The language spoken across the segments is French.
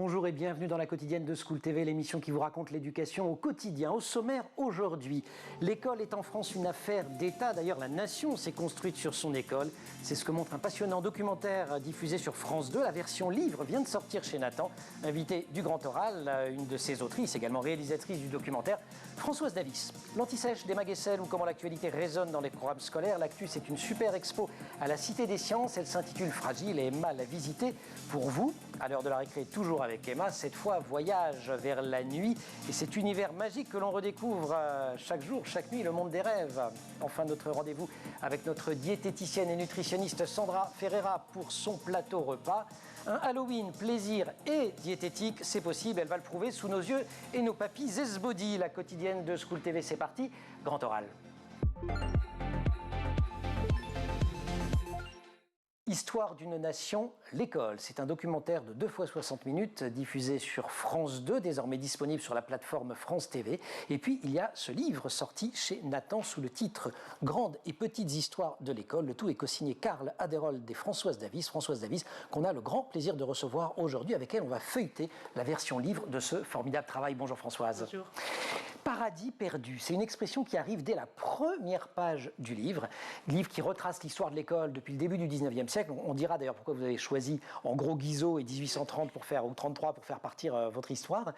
Bonjour et bienvenue dans la quotidienne de School TV, l'émission qui vous raconte l'éducation au quotidien. Au sommaire aujourd'hui, l'école est en France une affaire d'État. D'ailleurs, la nation s'est construite sur son école. C'est ce que montre un passionnant documentaire diffusé sur France 2. La version livre vient de sortir chez Nathan. Invité du Grand Oral, une de ses autrices, également réalisatrice du documentaire, Françoise Davis. L'anti-sèche des Maguessel ou comment l'actualité résonne dans les programmes scolaires. L'actu, c'est une super expo à la Cité des Sciences. Elle s'intitule Fragile et mal à visiter. Pour vous, à l'heure de la récré, toujours avec Emma, cette fois voyage vers la nuit et cet univers magique que l'on redécouvre chaque jour, chaque nuit, le monde des rêves. Enfin, notre rendez-vous avec notre diététicienne et nutritionniste Sandra Ferreira pour son plateau repas. Un Halloween, plaisir et diététique, c'est possible, elle va le prouver sous nos yeux et nos papilles Zesbody. La quotidienne de School TV, c'est parti, Grand Oral. Histoire d'une nation, l'école. C'est un documentaire de 2 fois 60 minutes diffusé sur France 2, désormais disponible sur la plateforme France TV. Et puis, il y a ce livre sorti chez Nathan sous le titre « Grandes et petites histoires de l'école ». Le tout est co-signé Karl Aderold et Françoise Davis. Françoise Davis, qu'on a le grand plaisir de recevoir aujourd'hui. Avec elle, on va feuilleter la version livre de ce formidable travail. Bonjour Françoise. Bonjour. Paradis perdu, c'est une expression qui arrive dès la première page du livre qui retrace l'histoire de l'école depuis le début du 19e siècle. On dira d'ailleurs pourquoi vous avez choisi en gros Guizot et 1830 ou 33 pour faire partir votre histoire.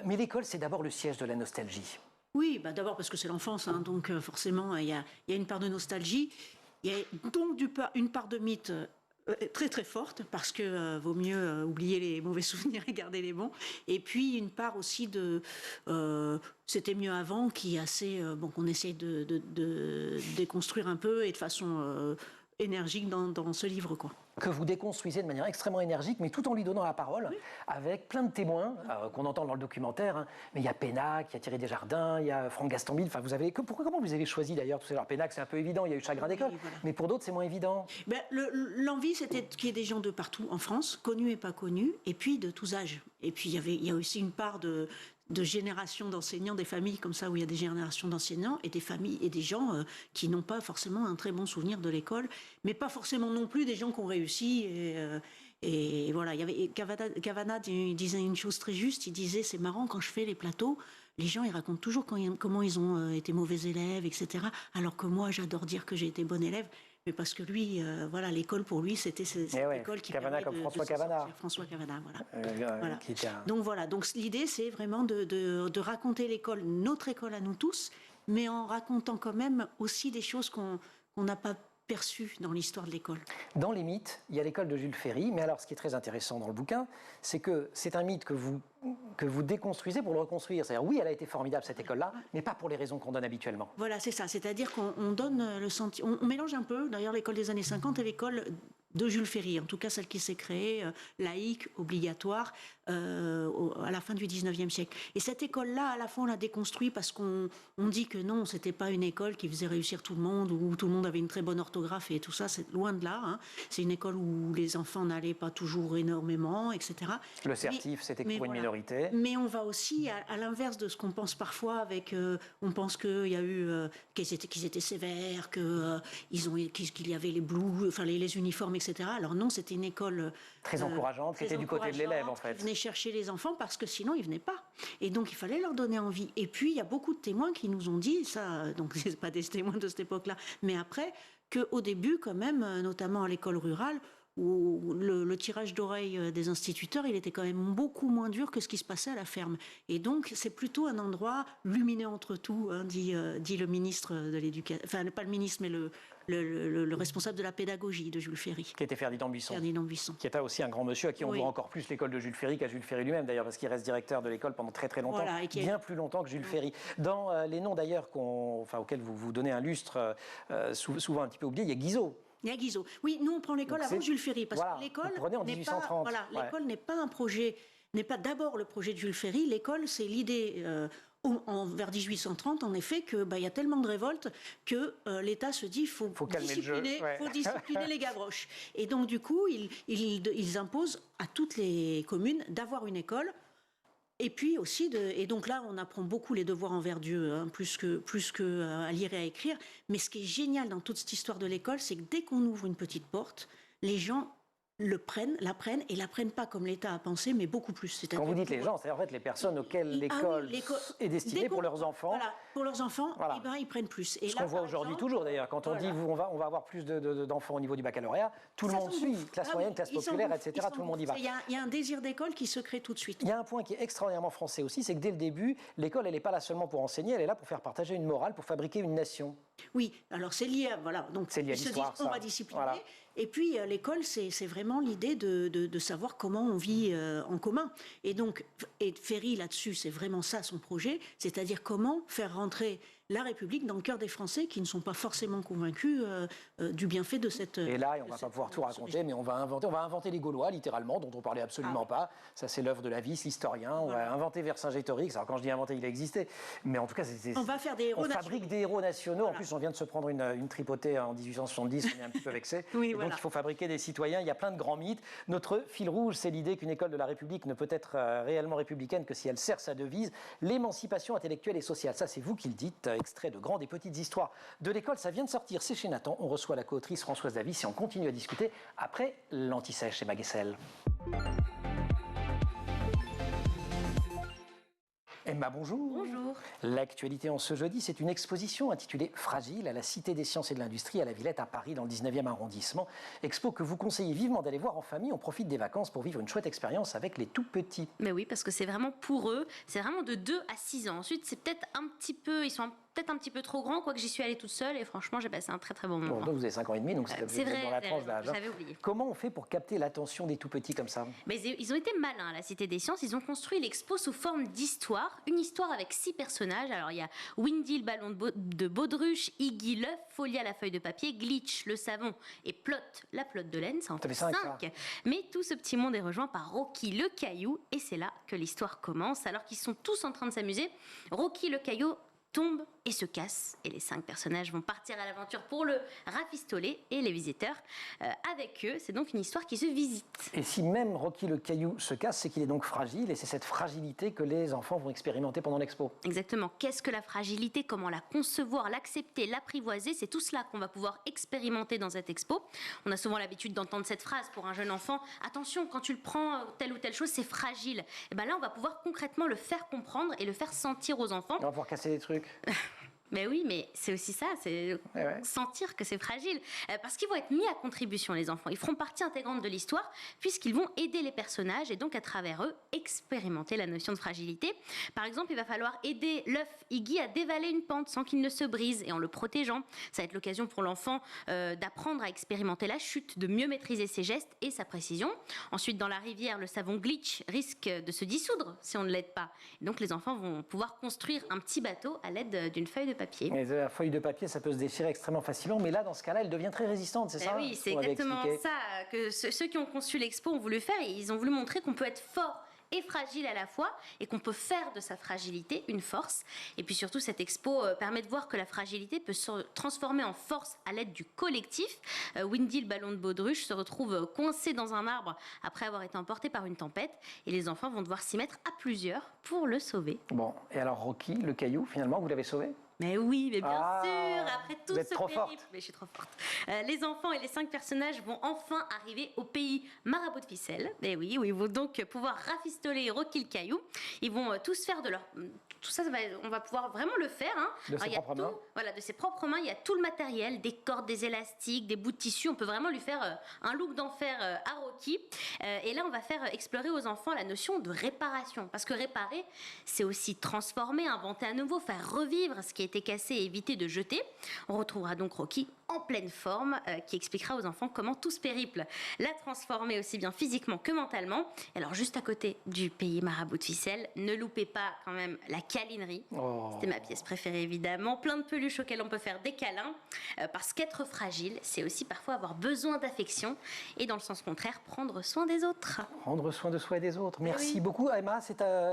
Mais l'école, c'est d'abord le siège de la nostalgie. Oui, d'abord parce que c'est l'enfance, donc forcément il y a une part de nostalgie. Il y a donc une part de mythe très très forte, parce que vaut mieux oublier les mauvais souvenirs et garder les bons. Et puis une part aussi de c'était mieux avant, qui est assez qu'on essaye de déconstruire un peu et de façon énergique dans ce livre, quoi. Que vous déconstruisez de manière extrêmement énergique, mais tout en lui donnant la parole, oui, avec plein de témoins qu'on entend dans le documentaire. Mais il y a Pénac, il y a Thierry Desjardins, il y a Franck Gastambide. Enfin, comment vous avez choisi d'ailleurs tout ça? Alors Pénac, c'est un peu évident, il y a eu Chagrin d'école, oui, voilà. Mais pour d'autres, c'est moins évident. L'envie, c'était qu'il y ait des gens de partout en France, connus et pas connus, et puis de tous âges. Et puis il y a aussi une part de générations d'enseignants, des familles comme ça où il y a des générations d'enseignants et des familles et des gens qui n'ont pas forcément un très bon souvenir de l'école, mais pas forcément non plus des gens qui ont réussi. Et voilà, il y avait Cavana disait une chose très juste. Il disait, c'est marrant, quand je fais les plateaux, les gens ils racontent toujours comment ils ont été mauvais élèves, etc. Alors que moi, j'adore dire que j'ai été bon élève. Mais parce que lui, voilà, l'école pour lui, c'était cette école qui Cavana comme François Cavana. François Cavana, voilà. Voilà. Donc voilà, donc l'idée, c'est vraiment de raconter l'école, notre école à nous tous, mais en racontant quand même aussi des choses qu'on n'a pas perçues dans l'histoire de l'école. Dans les mythes, il y a l'école de Jules Ferry, mais alors ce qui est très intéressant dans le bouquin, c'est que c'est un mythe que vous déconstruisez pour le reconstruire. C'est-à-dire, oui, elle a été formidable cette école-là, mais pas pour les raisons qu'on donne habituellement. Voilà, c'est ça. C'est-à-dire qu'on donne le sentiment... On mélange un peu, d'ailleurs, l'école des années 50 et l'école de Jules Ferry, en tout cas celle qui s'est créée, laïque, obligatoire, à la fin du 19e siècle. Et cette école-là, à la fin, on l'a déconstruit parce qu'on dit que non, c'était pas une école qui faisait réussir tout le monde, où tout le monde avait une très bonne orthographe et tout ça, c'est loin de là. C'est une école où les enfants n'allaient pas toujours énormément, etc. Le certif, c'était pour une minorité. Mais on va aussi à l'inverse de ce qu'on pense parfois avec... on pense qu'il y a eu... qu'ils étaient sévères, qu'il y avait les blues, enfin les uniformes, etc. Alors non, c'était une école... Très encourageante, qui était du côté de l'élève, en fait. Ils venaient chercher les enfants parce que sinon, ils ne venaient pas. Et donc, il fallait leur donner envie. Et puis, il y a beaucoup de témoins qui nous ont dit, ça, donc c'est pas des témoins de cette époque-là, mais après, qu'au début, quand même, notamment à l'école rurale, où le tirage d'oreille des instituteurs, il était quand même beaucoup moins dur que ce qui se passait à la ferme. Et donc, c'est plutôt un endroit lumineux entre tout, dit le ministre de l'Éducation, enfin, pas le ministre, mais le responsable de la pédagogie de Jules Ferry. Qui était Ferdinand Buisson. Ferdinand Buisson. Qui était aussi un grand monsieur à qui on doit encore plus l'école de Jules Ferry qu'à Jules Ferry lui-même, d'ailleurs, parce qu'il reste directeur de l'école pendant très très longtemps, voilà, bien plus longtemps que Jules Ferry. Dans les noms d'ailleurs auxquels vous donnez un lustre, souvent un petit peu oublié, il y a Guizot. Il y a Guizot. Oui, nous on prend l'école avant Jules Ferry, parce que l'école n'est pas un projet, n'est pas d'abord le projet de Jules Ferry. L'école, c'est l'idée vers 1830, en effet, que y a tellement de révoltes que l'État se dit faut discipliner les Gavroches. Et donc du coup, ils imposent à toutes les communes d'avoir une école. Et puis aussi, et donc là, on apprend beaucoup les devoirs envers Dieu, plus que à lire et à écrire. Mais ce qui est génial dans toute cette histoire de l'école, c'est que dès qu'on ouvre une petite porte, les gens l'apprennent pas comme l'État a pensé, mais beaucoup plus. Quand vous dites les gens, c'est en fait les personnes auxquelles l'école est destinée pour leurs enfants. Voilà, pour leurs enfants, voilà. Ils prennent plus. Et ce qu'on voit aujourd'hui toujours d'ailleurs, quand on dit on va avoir plus d'enfants au niveau du baccalauréat, tout le monde suit, classe moyenne, classe populaire, etc. Tout le monde y va. Il y a un désir d'école qui se crée tout de suite. Il y a un point qui est extraordinairement français aussi, c'est que dès le début, l'école, elle n'est pas là seulement pour enseigner, elle est là pour faire partager une morale, pour fabriquer une nation. Oui, alors c'est lié à, voilà, donc c'est lié à l'histoire, on va discipliner. Voilà. Et puis l'école, c'est vraiment l'idée de savoir comment on vit en commun. Et donc, Ferry, là-dessus, c'est vraiment ça son projet, c'est-à-dire comment faire rentrer la République dans le cœur des Français qui ne sont pas forcément convaincus du bienfait de cette... Et là, on ne va pas pouvoir tout raconter, mais on va inventer les Gaulois, littéralement, dont on ne parlait absolument pas. Ça, c'est l'œuvre de Lavis, l'historien. On va inventer Vercingétorix. Alors, quand je dis inventer, il existait. Mais en tout cas, on va faire des héros nationaux. On fabrique des héros nationaux. Voilà. En plus, on vient de se prendre une tripotée en 1870. On est un petit peu vexé. Oui, donc, il faut fabriquer des citoyens. Il y a plein de grands mythes. Notre fil rouge, c'est l'idée qu'une école de la République ne peut être réellement républicaine que si elle sert sa devise, l'émancipation intellectuelle et sociale. Ça, c'est vous qui le dites. Extrait de Grandes et petites histoires de l'école. Ça vient de sortir. C'est chez Nathan. On reçoit la co-autrice Françoise Davis et on continue à discuter après l'Anti-Sèche chez Maguessel. Emma, bonjour. Bonjour. L'actualité en ce jeudi, c'est une exposition intitulée Fragile à la Cité des Sciences et de l'Industrie à la Villette à Paris, dans le 19e arrondissement. Expo que vous conseillez vivement d'aller voir en famille. On profite des vacances pour vivre une chouette expérience avec les tout petits. Mais oui, parce que c'est vraiment pour eux. C'est vraiment de 2 à 6 ans. Ensuite, c'est peut-être un petit peu... Ils sont peut-être un petit peu trop grands, quoique j'y suis allée toute seule et franchement, j'ai passé un très très bon moment. Bon, donc vous avez 5 ans et demi, donc c'est vrai, dans la tranche d'âge. J'avais oublié. Comment on fait pour capter l'attention des tout petits comme ça? Mais ils ont été malins à la Cité des Sciences. Ils ont construit l'expo sous forme d'histoire. Une histoire avec 6 personnages. Alors, il y a Windy, le ballon de baudruche, Iggy, l'œuf, Folia, la feuille de papier, Glitch, le savon et Plot, la pelote de laine. Ça en fait 5. Mais tout ce petit monde est rejoint par Rocky, le caillou. Et c'est là que l'histoire commence. Alors qu'ils sont tous en train de s'amuser, Rocky, le caillou, tombe et se casse. Et les 5 personnages vont partir à l'aventure pour le rafistoler et les visiteurs avec eux. C'est donc une histoire qui se visite. Et si même Rocky le caillou se casse, c'est qu'il est donc fragile et c'est cette fragilité que les enfants vont expérimenter pendant l'expo. Exactement. Qu'est-ce que la fragilité? Comment la concevoir, l'accepter, l'apprivoiser? C'est tout cela qu'on va pouvoir expérimenter dans cette expo. On a souvent l'habitude d'entendre cette phrase pour un jeune enfant. Attention, quand tu le prends, telle ou telle chose, c'est fragile. Et bien là, on va pouvoir concrètement le faire comprendre et le faire sentir aux enfants. On va pouvoir casser des trucs. Mais oui, mais c'est aussi ça, c'est sentir que c'est fragile. Parce qu'ils vont être mis à contribution, les enfants. Ils feront partie intégrante de l'histoire, puisqu'ils vont aider les personnages et donc, à travers eux, expérimenter la notion de fragilité. Par exemple, il va falloir aider l'œuf Iggy à dévaler une pente sans qu'il ne se brise et en le protégeant. Ça va être l'occasion pour l'enfant d'apprendre à expérimenter la chute, de mieux maîtriser ses gestes et sa précision. Ensuite, dans la rivière, le savon Glitch risque de se dissoudre si on ne l'aide pas. Et donc, les enfants vont pouvoir construire un petit bateau à l'aide d'une feuille de papier. Mais la feuille de papier, ça peut se déchirer extrêmement facilement, mais là, dans ce cas-là, elle devient très résistante, c'est ça? Oui, c'est exactement ça que ceux qui ont conçu l'expo ont voulu faire. Ils ont voulu montrer qu'on peut être fort et fragile à la fois et qu'on peut faire de sa fragilité une force. Et puis surtout, cette expo permet de voir que la fragilité peut se transformer en force à l'aide du collectif. Windy, le ballon de baudruche, se retrouve coincé dans un arbre après avoir été emporté par une tempête et les enfants vont devoir s'y mettre à plusieurs pour le sauver. Bon, et alors Rocky, le caillou, finalement, vous l'avez sauvé? Mais oui, mais bien sûr, après tout ce trop périple, forte. mais je suis trop forte. Les enfants et les 5 personnages vont enfin arriver au pays Marabout de Ficelle. Et oui, où ils vont donc pouvoir rafistoler Rocky le caillou. Ils vont tous faire de leur... Tout ça, on va pouvoir vraiment le faire. Hein. De ses propres mains. Voilà, de ses propres mains. Il y a tout le matériel, des cordes, des élastiques, des bouts de tissu. On peut vraiment lui faire un look d'enfer à Rocky. Et là, on va faire explorer aux enfants la notion de réparation. Parce que réparer, c'est aussi transformer, inventer à nouveau, faire revivre ce qui a été cassé et éviter de jeter. On retrouvera donc Rocky en pleine forme qui expliquera aux enfants comment tout ce périple l'a transformé aussi bien physiquement que mentalement. Et alors, juste à côté du pays Marabout de Ficelle, ne loupez pas quand même la câlinerie. Oh. C'était ma pièce préférée, évidemment. Plein de peluches auxquelles on peut faire des câlins. Parce qu'être fragile, c'est aussi parfois avoir besoin d'affection. Et dans le sens contraire, prendre soin des autres. Prendre soin de soi et des autres. Merci beaucoup, Emma.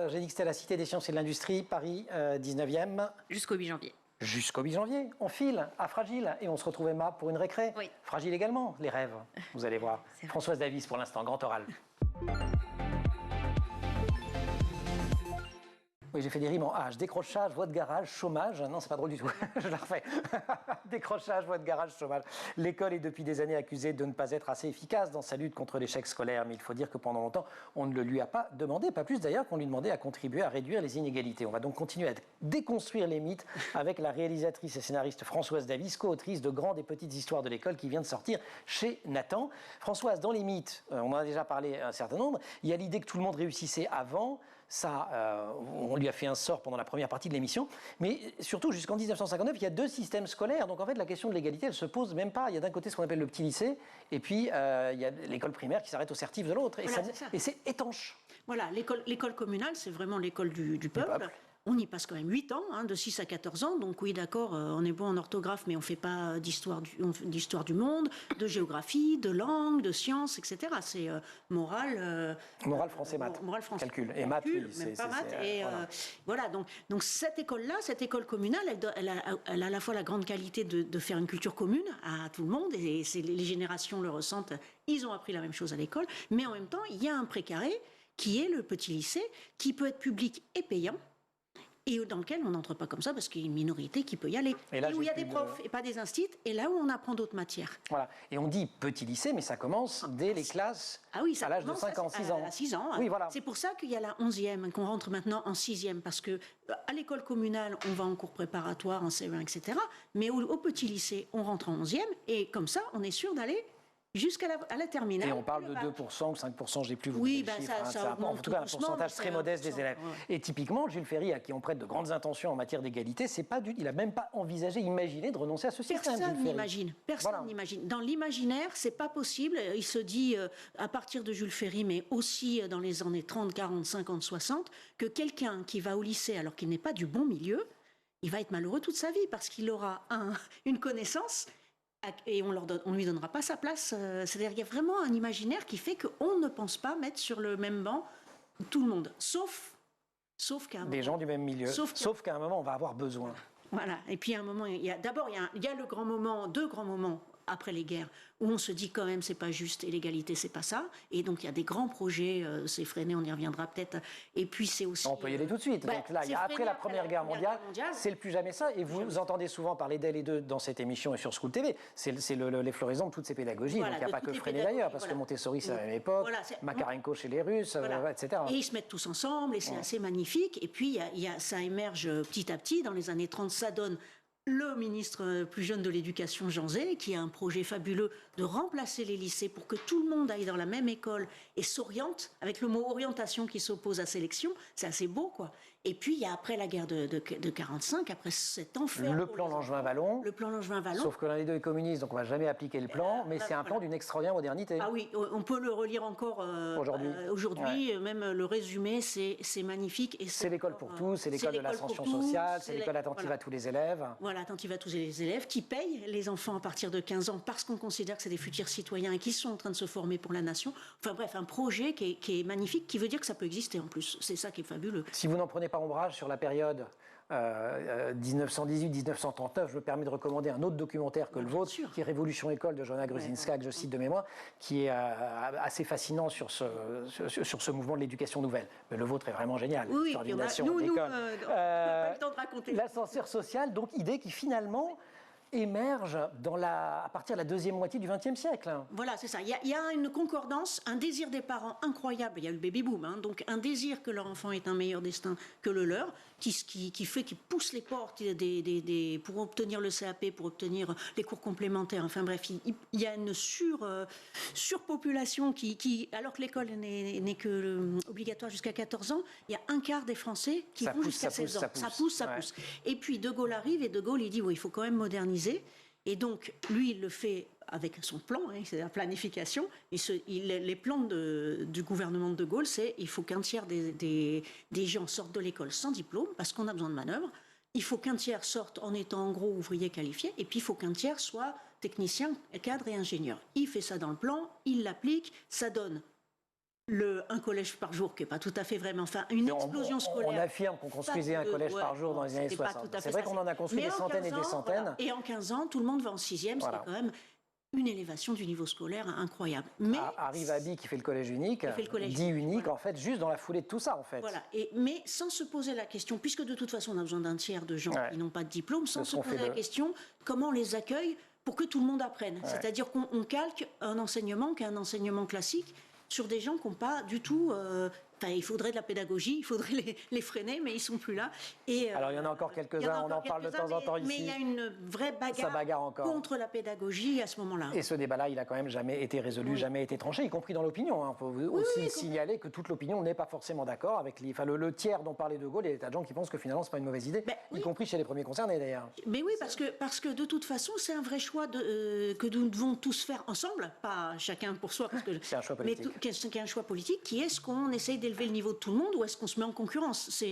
J'ai dit que c'était à la Cité des Sciences et de l'Industrie, Paris, 19e. Jusqu'au 8 janvier. Jusqu'au 8 janvier. On file à Fragile et on se retrouve, Emma, pour une récré. Oui. Fragile également, les rêves. Vous allez voir. Françoise Davis, pour l'instant, grand oral. Oui, j'ai fait des rimes en H. Décrochage, voie de garage, chômage. Non, c'est pas drôle du tout. Je la refais. Décrochage, voie de garage, chômage. L'école est depuis des années accusée de ne pas être assez efficace dans sa lutte contre l'échec scolaire. Mais il faut dire que pendant longtemps, on ne le lui a pas demandé. Pas plus d'ailleurs qu'on lui demandait à contribuer à réduire les inégalités. On va donc continuer à déconstruire les mythes avec la réalisatrice et scénariste Françoise Davis, co-autrice de Grandes et Petites Histoires de l'école qui vient de sortir chez Nathan. Françoise, dans les mythes, on en a déjà parlé un certain nombre, il y a l'idée que tout le monde réussissait avant. Ça, on lui a fait un sort pendant la première partie de l'émission. Mais surtout, jusqu'en 1959, il y a 2 systèmes scolaires. Donc en fait, la question de l'égalité, elle se pose même pas. Il y a d'un côté ce qu'on appelle le petit lycée, et puis il y a l'école primaire qui s'arrête au certif de l'autre. Voilà, et c'est étanche. Voilà, l'école communale, c'est vraiment l'école du peuple. On y passe quand même 8 ans, de 6 à 14 ans. Donc oui, d'accord, on est bon en orthographe, mais on ne fait pas d'histoire du monde, de géographie, de langue, de sciences, etc. C'est morale... morale, français, maths. Morale, français. Calcul. Et maths, oui. Même pas maths. Voilà, donc cette école-là, cette école communale, elle a à la fois la grande qualité de faire une culture commune à tout le monde, et les générations le ressentent, ils ont appris la même chose à l'école, mais en même temps, il y a un précaré qui est le petit lycée, qui peut être public et payant, et dans lequel on n'entre pas comme ça parce qu'il y a une minorité qui peut y aller. Et où il y a des profs et pas des instituts, et là où on apprend d'autres matières. Voilà. Et on dit petit lycée, mais ça commence dès les classes à l'âge de 5 ans, 6 ans. À 6 ans. Oui, voilà. C'est pour ça qu'il y a la 11e, qu'on rentre maintenant en 6e, parce que à l'école communale, on va en cours préparatoire, en CE1, etc. Mais au petit lycée, on rentre en 11e, et comme ça, on est sûr d'aller jusqu'à la terminale. Et on parle de 2% ou 5%, je n'ai plus vous oui, le chiffre. Ça en tout cas, un pourcentage très modeste des élèves. Ouais. Et typiquement, Jules Ferry, à qui on prête de grandes intentions en matière d'égalité, il n'a même pas envisagé, imaginé de renoncer à ce système. Personne n'imagine. Personne n'imagine. Dans l'imaginaire, c'est pas possible. Il se dit, à partir de Jules Ferry, mais aussi dans les années 30, 40, 50, 60, que quelqu'un qui va au lycée alors qu'il n'est pas du bon milieu, il va être malheureux toute sa vie parce qu'il aura une connaissance et on lui donnera pas sa place. C'est-à-dire qu'il y a vraiment un imaginaire qui fait qu'on ne pense pas mettre sur le même banc tout le monde, sauf qu'à un moment... Des gens du même milieu, sauf qu'à un moment, on va avoir besoin. Voilà, et puis à un moment, il y a le grand moment, 2 grands moments après les guerres, où on se dit quand même c'est pas juste et l'égalité c'est pas ça, et donc il y a des grands projets, c'est freiné, on y reviendra peut-être, et puis c'est aussi... On peut y aller tout de suite, donc là, après la Première Guerre mondiale, c'est le plus jamais ça, et vous entendez souvent parler d'elle et d'eux dans cette émission et sur School TV, c'est l'effloraison de toutes ces pédagogies, donc il n'y a pas que Freinet d'ailleurs, parce que Montessori c'est à la même époque, Makarenko chez les Russes, etc. Et ils se mettent tous ensemble, et c'est assez magnifique, et puis ça émerge petit à petit, dans les années 30, ça donne... Le ministre plus jeune de l'Éducation, Jean Zay, qui a un projet fabuleux de remplacer les lycées pour que tout le monde aille dans la même école et s'oriente, avec le mot orientation qui s'oppose à sélection, c'est assez beau, quoi. Et puis, il y a après la guerre de 45, après cet enfer... Le plan Langevin-Vallon. Le plan Langevin-Vallon. Sauf que l'un des deux est communiste, donc on ne va jamais appliquer le plan, mais c'est un plan d'une extraordinaire modernité. Ah oui, on peut le relire encore aujourd'hui. Même le résumé, c'est magnifique. C'est l'école pour tous, c'est l'école de l'ascension sociale, c'est l'école attentive à tous les élèves. Voilà, attentive à tous les élèves, qui payent les enfants à partir de 15 ans parce qu'on considère que c'est des futurs citoyens et qui sont en train de se former pour la nation. Enfin bref, un projet qui est magnifique, qui veut dire que ça peut exister en plus. C'est ça qui est fabuleux. Si vous n'en prenez pas ombrage sur la période 1918-1939, je me permets de recommander un autre documentaire que le vôtre, qui est Révolution École de Joanna Gruzinska, que je cite de mémoire, qui est assez fascinant sur ce mouvement de l'éducation nouvelle. Mais le vôtre est vraiment génial. Oui, on n'a pas le temps de raconter. L'ascenseur social, donc idée qui finalement émerge à partir de la deuxième moitié du XXe siècle. Voilà, c'est ça. Il y a une concordance, un désir des parents incroyable. Il y a eu le baby-boom, donc un désir que leur enfant ait un meilleur destin que le leur, qui fait qu'ils poussent les portes pour obtenir le CAP, pour obtenir les cours complémentaires. Enfin bref, il y a une surpopulation alors que l'école n'est que obligatoire jusqu'à 14 ans, il y a un quart des Français qui vont jusqu'à 16 ans. Ça pousse. Et puis De Gaulle arrive, et De Gaulle, il dit il faut quand même moderniser. Et donc, lui, il le fait avec son plan, c'est la planification. Les plans du gouvernement de Gaulle, c'est il faut qu'un tiers des gens sortent de l'école sans diplôme, parce qu'on a besoin de manœuvres. Il faut qu'un tiers sorte en étant en gros ouvrier qualifié, et puis il faut qu'un tiers soit technicien, cadre et ingénieur. Il fait ça dans le plan, il l'applique, ça donne un collège par jour, qui n'est pas tout à fait vrai, mais enfin une explosion scolaire. On affirme qu'on construisait un collège par jour dans les années 60. C'est vrai qu'on en a construit des centaines et des centaines. Voilà. Et en 15 ans, tout le monde va en 6e, c'est quand même... une élévation du niveau scolaire incroyable. Mais arrive Abi qui fait le collège unique, dit unique, en fait, juste dans la foulée de tout ça, en fait. Voilà, mais sans se poser la question, puisque de toute façon on a besoin d'un tiers de gens qui n'ont pas de diplôme, sans se poser la question, comment on les accueille pour que tout le monde apprenne. C'est-à-dire qu'on calque un enseignement qui est un enseignement classique sur des gens qui n'ont pas du tout... il faudrait de la pédagogie, il faudrait les freiner, mais ils ne sont plus là. Alors, il y en a encore quelques-uns, on en parle de temps en temps ici. Mais il y a une vraie bagarre contre la pédagogie à ce moment-là. Et ce débat-là, il n'a quand même jamais été résolu, jamais été tranché, y compris dans l'opinion. Il faut aussi signaler que toute l'opinion n'est pas forcément d'accord avec le tiers dont parlait De Gaulle. Il y a des tas de gens qui pensent que finalement, ce n'est pas une mauvaise idée, y compris chez les premiers concernés, d'ailleurs. Mais oui, parce que de toute façon, c'est un vrai choix que nous devons tous faire ensemble, pas chacun pour soi, parce que c'est un choix politique. Mais c'est un choix politique qui est-ce qu'on essaye d'élever le niveau de tout le monde ou est-ce qu'on se met en concurrence?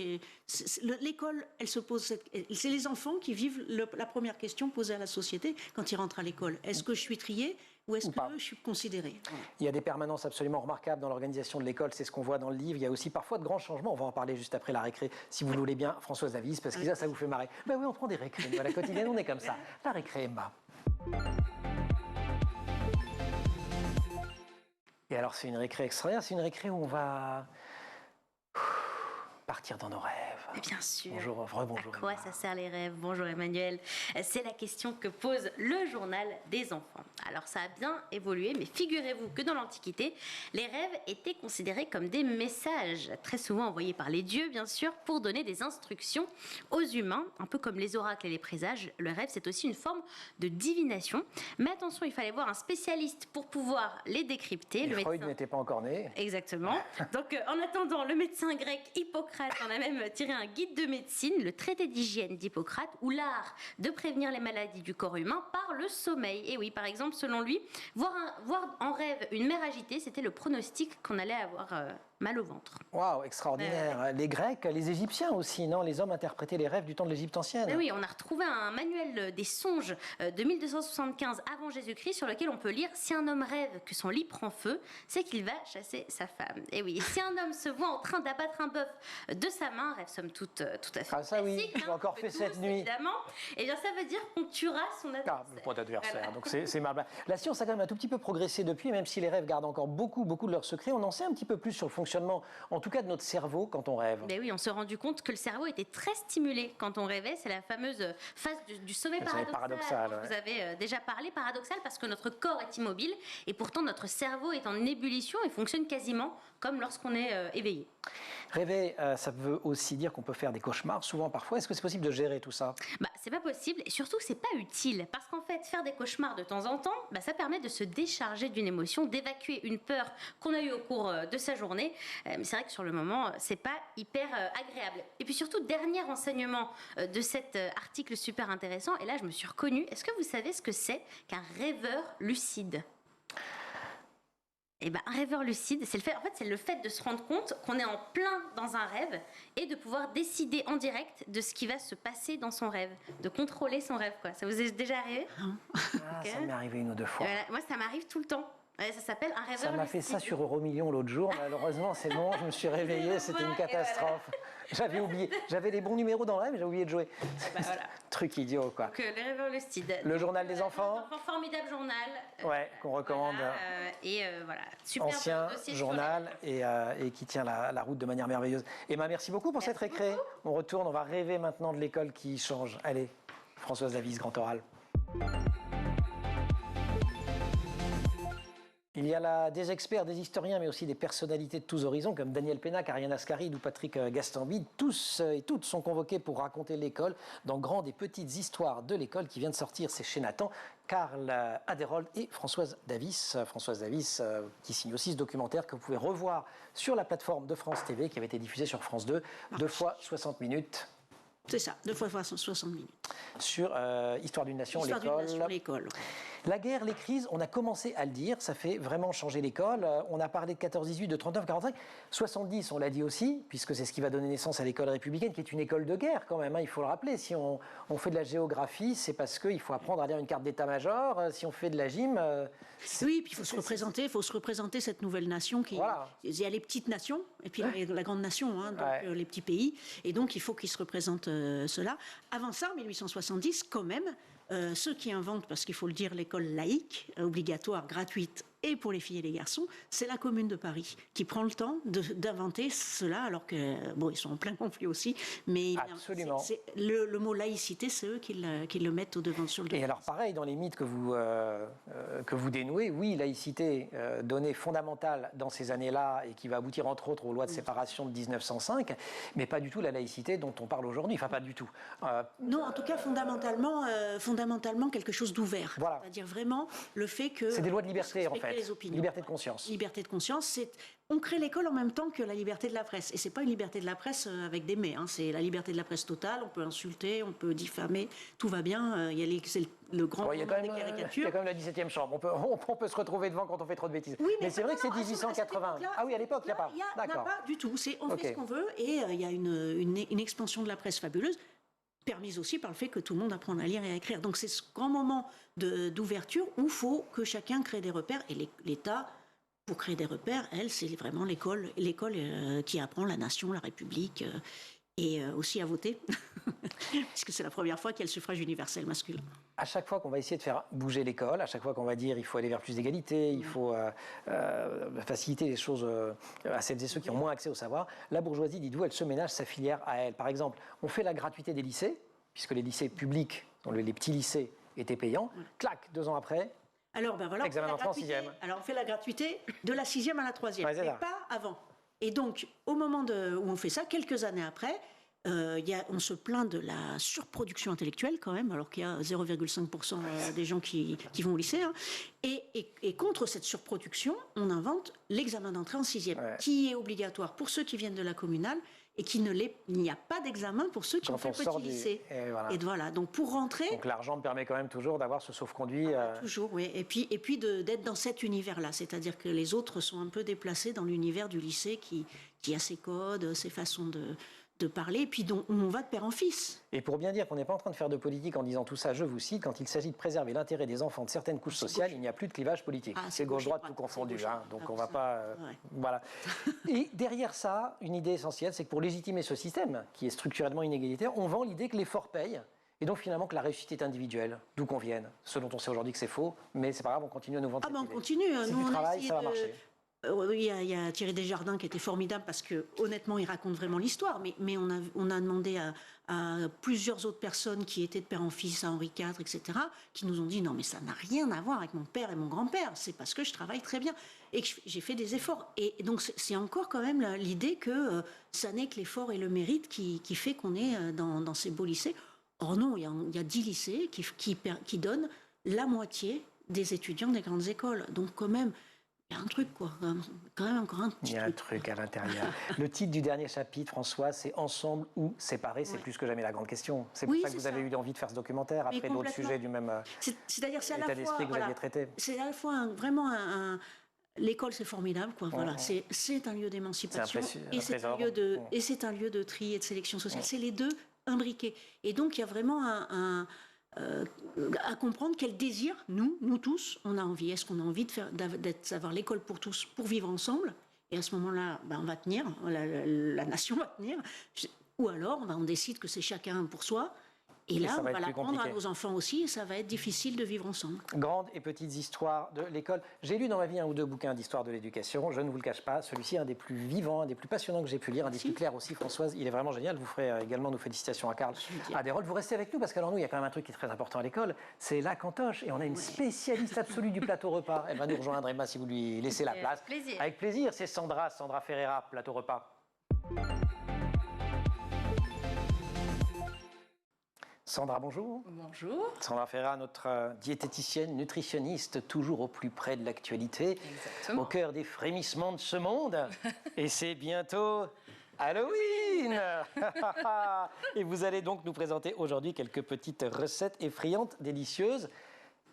L'école, elle se pose. C'est les enfants qui vivent la première question posée à la société quand ils rentrent à l'école. Est-ce que je suis trié ou est-ce que je suis considéré? Il y a des permanences absolument remarquables dans l'organisation de l'école, c'est ce qu'on voit dans le livre. Il y a aussi parfois de grands changements. On va en parler juste après la récré, si vous voulez bien, Françoise Davies, parce que ça vous fait marrer. Ben oui, on prend des récrés. À la quotidienne, on est comme ça. La récré, Emma. Et alors, c'est une récré extraordinaire, c'est une récré où on va partir dans nos rêves. Mais bien sûr. Bonjour, rebonjour. À quoi ça sert les rêves? Bonjour Emmanuel. C'est la question que pose le journal des enfants. Alors ça a bien évolué, mais figurez-vous que dans l'Antiquité, les rêves étaient considérés comme des messages, très souvent envoyés par les dieux, bien sûr, pour donner des instructions aux humains, un peu comme les oracles et les présages. Le rêve, c'est aussi une forme de divination. Mais attention, il fallait voir un spécialiste pour pouvoir les décrypter. Le Freud n'était pas encore né. Exactement. Donc en attendant, le médecin grec Hippocrate en a même tiré un guide de médecine, le traité d'hygiène d'Hippocrate, ou l'art de prévenir les maladies du corps humain par le sommeil. Et oui, par exemple, selon lui, voir en rêve une mère agitée, c'était le pronostic qu'on allait avoir mal au ventre. Waouh, extraordinaire. Les Grecs, les Égyptiens aussi, non? Les hommes interprétaient les rêves du temps de l'Égypte ancienne. Mais oui, on a retrouvé un manuel des songes de 1275 avant Jésus-Christ sur lequel on peut lire « Si un homme rêve que son lit prend feu, c'est qu'il va chasser sa femme. » Et oui, si un homme se voit en train d'abattre un bœuf de sa main, rêve somme toute tout à fait ça classique, oui, j'ai encore fait cette nuit. Évidemment. Et bien ça veut dire qu'on tuera son adversaire. Le point d'adversaire, voilà. Donc c'est marrant. La science a quand même un tout petit peu progressé depuis, même si les rêves gardent encore beaucoup de leurs secrets. On en sait un petit peu plus sur le fonctionnement, en tout cas de notre cerveau quand on rêve. Mais oui, on s'est rendu compte que le cerveau était très stimulé quand on rêvait. C'est la fameuse phase du sommeil paradoxal dont vous avez déjà parlé. Paradoxal parce que notre corps est immobile et pourtant notre cerveau est en ébullition et fonctionne quasiment comme lorsqu'on est éveillé. Rêver, ça veut aussi dire qu'on peut faire des cauchemars, souvent, parfois. Est-ce que c'est possible de gérer tout ça? C'est pas possible et surtout, c'est pas utile. Parce qu'en fait, faire des cauchemars de temps en temps, ça permet de se décharger d'une émotion, d'évacuer une peur qu'on a eue au cours de sa journée. Mais c'est vrai que sur le moment, c'est pas hyper agréable. Et puis surtout, dernier enseignement de cet article super intéressant, et là, je me suis reconnue. Est-ce que vous savez ce que c'est qu'un rêveur lucide? Un rêveur lucide, c'est le fait de se rendre compte qu'on est en plein dans un rêve et de pouvoir décider en direct de ce qui va se passer dans son rêve, de contrôler son rêve, quoi. Ça vous est déjà arrivé? Ça m'est arrivé une ou deux fois. Moi, ça m'arrive tout le temps. Ça s'appelle un rêveur lucide. Ça m'a fait ça sur Euromillions l'autre jour. Malheureusement, c'est le moment où je me suis réveillée, c'était une catastrophe. J'avais oublié. J'avais les bons numéros dans le rêve, mais j'ai oublié de jouer. Voilà. Truc idiot, quoi. Donc, les rêveurs lucides. Le journal des enfants. Formidable journal. Qu'on recommande. Voilà. Super ancien journal et qui tient la route de manière merveilleuse. Emma, merci beaucoup pour cette récré. On retourne, on va rêver maintenant de l'école qui change. Allez, Françoise Davies, grand oral. Il y a là des experts, des historiens, mais aussi des personnalités de tous horizons, comme Daniel Pénac, Ariane Ascaride ou Patrick Gastambide. Tous et toutes sont convoqués pour raconter l'école dans Grandes et Petites Histoires de l'école qui vient de sortir. C'est chez Nathan, Karl Aderold et Françoise Davies. Françoise Davies qui signe aussi ce documentaire que vous pouvez revoir sur la plateforme de France TV qui avait été diffusée sur France 2, 2 fois 60 minutes. C'est ça, 2 fois 60 minutes. Sur Histoire d'une nation, l'école. La guerre, les crises, on a commencé à le dire, ça fait vraiment changer l'école. On a parlé de 14-18, de 39-45, 70, on l'a dit aussi, puisque c'est ce qui va donner naissance à l'école républicaine, qui est une école de guerre quand même, il faut le rappeler. Si on fait de la géographie, c'est parce qu'il faut apprendre à lire une carte d'état-major. Si on fait de la gym... oui, puis il faut se représenter cette nouvelle nation. Voilà. Il y a les petites nations, et puis la grande nation, donc les petits pays. Et donc, il faut qu'ils se représentent cela. Avant ça, en 1870, quand même, ceux qui inventent, parce qu'il faut le dire, l'école laïque, obligatoire, gratuite, et pour les filles et les garçons, c'est la Commune de Paris qui prend le temps d'inventer cela, alors que, bon, ils sont en plein conflit aussi, mais le mot laïcité, c'est eux qui le mettent au devant sur le devant. Et alors, pareil, dans les mythes que vous dénouez, oui, laïcité donnée fondamentale dans ces années-là et qui va aboutir, entre autres, aux lois de séparation de 1905, mais pas du tout la laïcité dont on parle aujourd'hui, enfin, pas du tout. Non, en tout cas, fondamentalement quelque chose d'ouvert. Voilà. C'est-à-dire vraiment le fait que... C'est des lois de liberté, en fait. Liberté de conscience. Liberté de conscience, on crée l'école en même temps que la liberté de la presse. Et c'est pas une liberté de la presse avec des mais, hein. C'est la liberté de la presse totale. On peut insulter, on peut diffamer, tout va bien. C'est le grand moment des caricatures. Il y a quand même la 17e chambre. On peut se retrouver devant quand on fait trop de bêtises. Oui, mais c'est vrai que c'est 1880. Ah oui, à l'époque, il n'y a pas. D'accord. Pas du tout. On fait ce qu'on veut et il y a une expansion de la presse fabuleuse, permise aussi par le fait que tout le monde apprend à lire et à écrire. Donc c'est ce grand moment d'ouverture où il faut que chacun crée des repères. Et l'État, pour créer des repères, c'est vraiment l'école qui apprend la nation, la République, et aussi à voter, puisque c'est la première fois qu'il y a le suffrage universel masculin. À chaque fois qu'on va essayer de faire bouger l'école, à chaque fois qu'on va dire il faut aller vers plus d'égalité, il faut faciliter les choses à celles et ceux qui ont moins accès au savoir, la bourgeoisie, dites-vous, elle se ménage sa filière à elle. Par exemple, on fait la gratuité des lycées, puisque les lycées publics, les petits lycées, étaient payants. Clac, 2 ans après, alors, voilà, examen d'entrée en 6e. Alors on fait la gratuité de la 6e à la 3e, mais pas avant. Et donc, au moment où on fait ça, quelques années après, on se plaint de la surproduction intellectuelle quand même, alors qu'il y a 0,5% des gens qui vont au lycée. Hein. Et contre cette surproduction, on invente l'examen d'entrée en 6e, qui est obligatoire pour ceux qui viennent de la communale et il n'y a pas d'examen pour ceux qui ont fait le petit lycée. Et voilà. Donc pour rentrer... Donc l'argent permet quand même toujours d'avoir ce sauf-conduit... Toujours, oui. Et puis d'être dans cet univers-là. C'est-à-dire que les autres sont un peu déplacés dans l'univers du lycée qui a ses codes, ses façons de parler, et puis dont on va de père en fils. Et pour bien dire qu'on n'est pas en train de faire de politique en disant tout ça, je vous cite, quand il s'agit de préserver l'intérêt des enfants de certaines couches sociales, il n'y a plus de clivage politique. C'est gauche-droite tout confondu, hein, donc on ne va pas... Voilà. Et derrière ça, une idée essentielle, c'est que pour légitimer ce système, qui est structurellement inégalitaire, on vend l'idée que l'effort paye, et donc finalement que la réussite est individuelle, d'où qu'on vienne. Ce dont on sait aujourd'hui que c'est faux, mais c'est pas grave, on continue à nous vendre cette idée. On continue. Si nous, tu travailles, ça va marcher. Oui, il y a Thierry Desjardins qui était formidable parce que honnêtement il raconte vraiment l'histoire, mais on a demandé à plusieurs autres personnes qui étaient de père en fils, à Henri IV, etc., qui nous ont dit non mais ça n'a rien à voir avec mon père et mon grand-père, c'est parce que je travaille très bien et que j'ai fait des efforts. Et donc c'est encore quand même l'idée que ça n'est que l'effort et le mérite qui fait qu'on est dans ces beaux lycées. Or non, il y a 10 lycées qui donnent la moitié des étudiants des grandes écoles. Donc quand même, il y a un truc, quoi. Quand même encore un petit truc. Il y a un truc à l'intérieur. Le titre du dernier chapitre, François, c'est « Ensemble ou séparés ». C'est plus que jamais la grande question. C'est pour ça que vous avez eu envie de faire ce documentaire, après d'autres sujets du même état d'esprit que vous aviez traité. C'est à la fois vraiment l'école, c'est formidable, quoi. Voilà, c'est un lieu d'émancipation et c'est un lieu de tri et de sélection sociale. C'est les deux imbriqués. Et donc, il y a vraiment à comprendre quel désir, nous tous, on a envie. Est-ce qu'on a envie d'avoir l'école pour tous, pour vivre ensemble? Et à ce moment-là, on va tenir, la nation va tenir. Ou alors, on décide que c'est chacun pour soi. Et là, on va l'apprendre à nos enfants aussi, et ça va être difficile de vivre ensemble. Grandes et petites histoires de l'école. J'ai lu dans ma vie 1 ou 2 bouquins d'histoire de l'éducation, je ne vous le cache pas. Celui-ci est un des plus vivants, un des plus passionnants que j'ai pu lire, un des plus clairs aussi, Françoise. Il est vraiment génial. Vous ferez également nos félicitations à Karl Aderol. Vous restez avec nous, parce qu'alors nous, il y a quand même un truc qui est très important à l'école, c'est la cantoche. Et on a une spécialiste absolue du plateau repas. Elle va nous rejoindre, Emma, si vous lui laissez la place. Avec plaisir, c'est Sandra Ferreira, plateau repas. Sandra, bonjour. Bonjour. Sandra Ferreira, notre diététicienne, nutritionniste, toujours au plus près de l'actualité, au cœur des frémissements de ce monde. Et c'est bientôt Halloween. Et vous allez donc nous présenter aujourd'hui quelques petites recettes effrayantes, délicieuses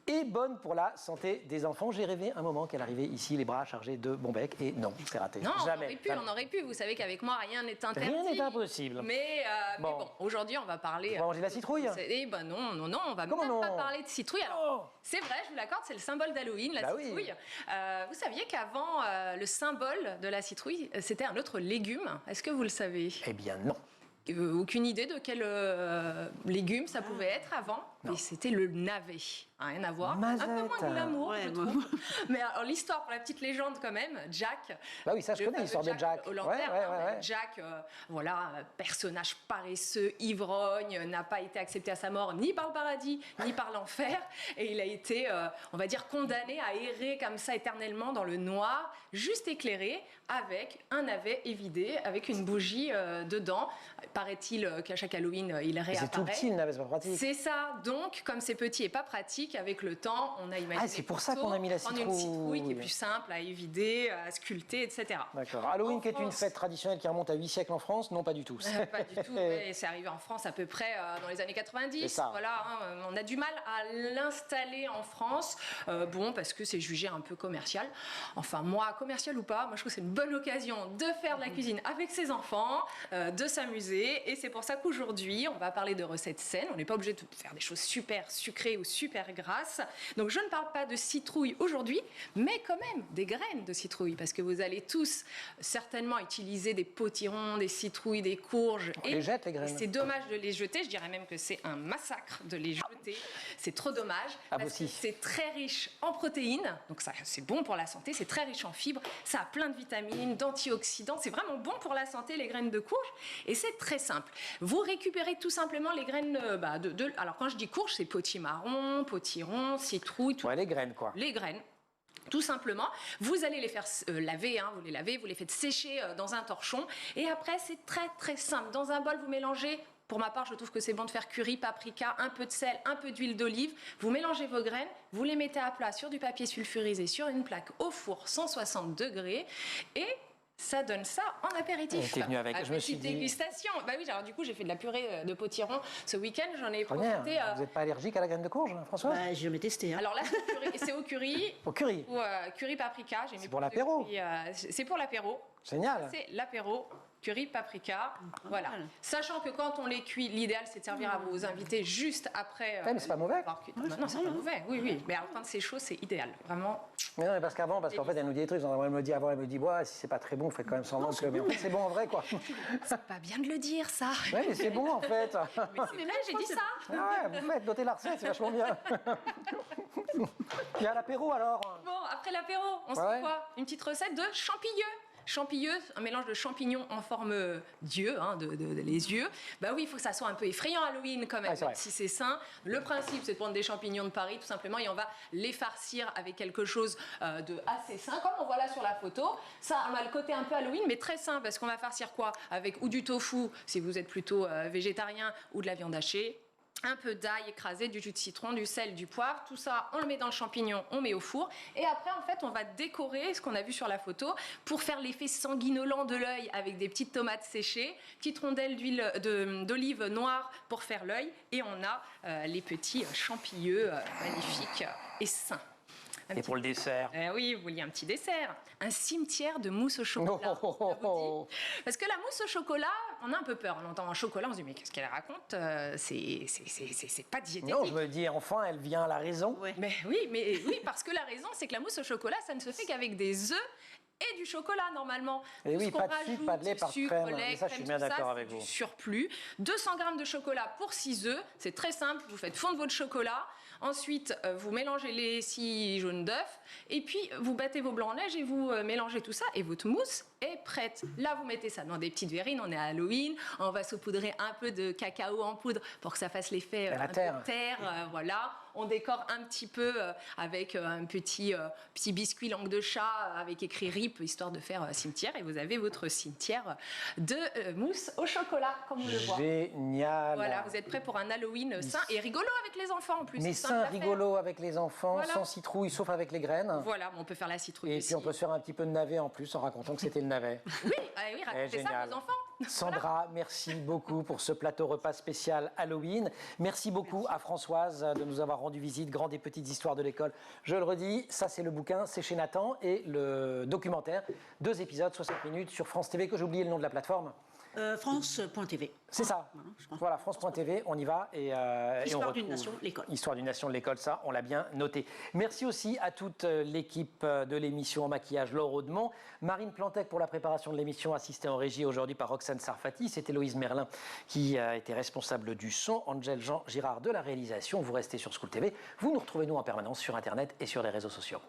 et bonne pour la santé des enfants. J'ai rêvé un moment qu'elle arrivait ici, les bras chargés de Bonbec, et non, c'est raté. Non, jamais. On aurait pu. Vous savez qu'avec moi, rien n'est interdit. Rien n'est impossible. Mais bon, aujourd'hui, on va parler... On va manger de la citrouille. Eh ben non, on va même pas parler de citrouille. Alors, c'est vrai, je vous l'accorde, c'est le symbole d'Halloween, la citrouille. Oui. Vous saviez qu'avant, le symbole de la citrouille, c'était un autre légume. Est-ce que vous le savez? Eh bien non. Aucune idée de quel légume ça pouvait être avant? et c'était le navet. Rien à voir. Mazette. Un peu moins de l'amour, je trouve. Mais alors, l'histoire, pour la petite légende quand même, Jack. Bah oui, ça je connais l'histoire de Jack. Jack, voilà, personnage paresseux, ivrogne, n'a pas été accepté à sa mort ni par le paradis, ni par l'enfer. Et il a été, on va dire, condamné à errer comme ça éternellement dans le noir, juste éclairé, avec un navet évidé, avec une bougie dedans. Paraît-il qu'à chaque Halloween, il réapparaît. C'est tout petit le navet, c'est pas pratique. C'est ça. Donc, comme c'est petit et pas pratique, avec le temps, on a imaginé. Ah, c'est pour ça qu'on a mis la citrouille. Une citrouille qui est plus simple à évider, à sculpter, etc. D'accord. Halloween, qui est une fête traditionnelle qui remonte à 8 siècles en France, non, pas du tout. Pas du tout. Ouais, c'est arrivé en France à peu près dans les années 90. Voilà, hein, on a du mal à l'installer en France, parce que c'est jugé un peu commercial. Enfin, moi, commercial ou pas, moi je trouve que c'est une bonne occasion de faire de la cuisine avec ses enfants, de s'amuser. Et c'est pour ça qu'aujourd'hui, on va parler de recettes saines. On n'est pas obligé de faire des choses super sucrées ou super grasses. Donc je ne parle pas de citrouille aujourd'hui, mais quand même des graines de citrouille, parce que vous allez tous certainement utiliser des potirons, des citrouilles, des courges. On les jette, les graines. C'est dommage de les jeter. Je dirais même que c'est un massacre de les jeter. C'est trop dommage. Parce que c'est très riche en protéines, donc ça c'est bon pour la santé. C'est très riche en fibres. Ça a plein de vitamines, d'antioxydants. C'est vraiment bon pour la santé, les graines de courge. Et c'est très simple. Vous récupérez tout simplement les graines alors quand je dis courge, c'est potimarron, potiron, citrouille. Tout. Ouais, les graines quoi. Les graines. Tout simplement, vous allez les faire laver, vous les lavez, vous les faites sécher dans un torchon. Et après, c'est très très simple. Dans un bol, vous mélangez. Pour ma part, je trouve que c'est bon de faire curry, paprika, un peu de sel, un peu d'huile d'olive. Vous mélangez vos graines, vous les mettez à plat sur du papier sulfurisé, sur une plaque au four 160 degrés et ça donne ça en apéritif. T'es venu avec, je me suis dit... dégustation. Bah oui, alors du coup, j'ai fait de la purée de potiron ce week-end. J'en ai profité. Vous n'êtes pas allergique à la graine de courge, François? Bah, je l'ai testé. Hein. Alors là, c'est au curry. Au curry. Ou curry paprika. C'est pour l'apéro. C'est pour l'apéro. Génial. C'est l'apéro. Curry, paprika, voilà. Sachant que quand on les cuit, l'idéal c'est de servir à vos invités juste après. Mais c'est pas mauvais. Non, c'est pas mauvais, oui. Mais alors quand c'est chaud, c'est idéal, vraiment. Mais non, mais parce qu'en fait, elle nous dit des trucs. Elle me dit avant, elle me dit, si c'est pas très bon, faites quand même semblant que. Mais en fait, c'est bon en vrai, quoi. C'est pas bien de le dire, ça. Ouais, mais c'est bon en fait. Mais là, j'ai dit ça. Ah ouais, vous faites noter la recette, c'est vachement bien. Il y a l'apéro alors. Bon, après l'apéro, on se fait quoi? Une petite recette de champilleux. Champilleux, un mélange de champignons en forme d'yeux, les yeux. Bah oui, il faut que ça soit un peu effrayant Halloween quand même, si c'est sain. Le principe, c'est de prendre des champignons de Paris, tout simplement, et on va les farcir avec quelque chose de assez sain, comme on voit là sur la photo. Ça, on a le côté un peu Halloween, mais très sain, parce qu'on va farcir quoi? Avec ou du tofu, si vous êtes plutôt végétarien, ou de la viande hachée. Un peu d'ail écrasé, du jus de citron, du sel, du poivre, tout ça, on le met dans le champignon, on met au four. Et après, en fait, on va décorer ce qu'on a vu sur la photo pour faire l'effet sanguinolent de l'œil avec des petites tomates séchées, petites rondelles d'olive noire pour faire l'œil. Et on a les petits champilleux magnifiques et sains. Et pour le dessert? Oui, vous vouliez un petit dessert. Un cimetière de mousse au chocolat. Parce que la mousse au chocolat, on a un peu peur. On entend un chocolat, on se dit mais qu'est-ce qu'elle raconte? C'est pas diététique. Non, je me dis enfin, elle vient à la raison. Ouais. Mais oui, parce que la raison, c'est que la mousse au chocolat, ça ne se fait qu'avec des œufs et du chocolat normalement. Et oui, pas de sucre, pas de lait, pas de crème. Lait, ça, je suis bien d'accord avec vous. Du surplus. 200 g de chocolat pour 6 œufs. C'est très simple. Vous faites fondre votre chocolat. Ensuite, vous mélangez les 6 jaunes d'œufs. Et puis, vous battez vos blancs en neige et vous mélangez tout ça. Et votre mousse est prête. Là, vous mettez ça dans des petites verrines. On est à Halloween. On va saupoudrer un peu de cacao en poudre pour que ça fasse l'effet la terre. Voilà. On décore un petit peu avec un petit biscuit langue de chat avec écrit RIP, histoire de faire cimetière. Et vous avez votre cimetière de mousse au chocolat, comme on le voit. Génial. Voilà, vous êtes prêts pour un Halloween sain et rigolo avec les enfants en plus. Mais sain, rigolo avec les enfants, sans citrouille, sauf avec les graines. Voilà, on peut faire la citrouille et aussi. Puis on peut se faire un petit peu de navet en plus en racontant que c'était le navet. Oui, racontez ça aux enfants. Sandra, merci beaucoup pour ce plateau repas spécial Halloween. Merci beaucoup à Françoise de nous avoir rendu visite, Grandes et petites histoires de l'école. Je le redis, ça c'est le bouquin, c'est chez Nathan, et le documentaire, 2 épisodes, 60 minutes sur France TV, que j'ai oublié le nom de la plateforme. France.tv. C'est ça. Voilà, France.tv, on y va. Histoire d'une nation, l'école. Histoire d'une nation, l'école, ça, on l'a bien noté. Merci aussi à toute l'équipe de l'émission en maquillage, Laure Audemont, Marine Plantec pour la préparation de l'émission, assistée en régie aujourd'hui par Roxane Sarfati. C'est Héloïse Merlin qui a été responsable du son, Angèle Jean Girard de la réalisation. Vous restez sur School TV. Vous nous retrouvez nous en permanence sur Internet et sur les réseaux sociaux.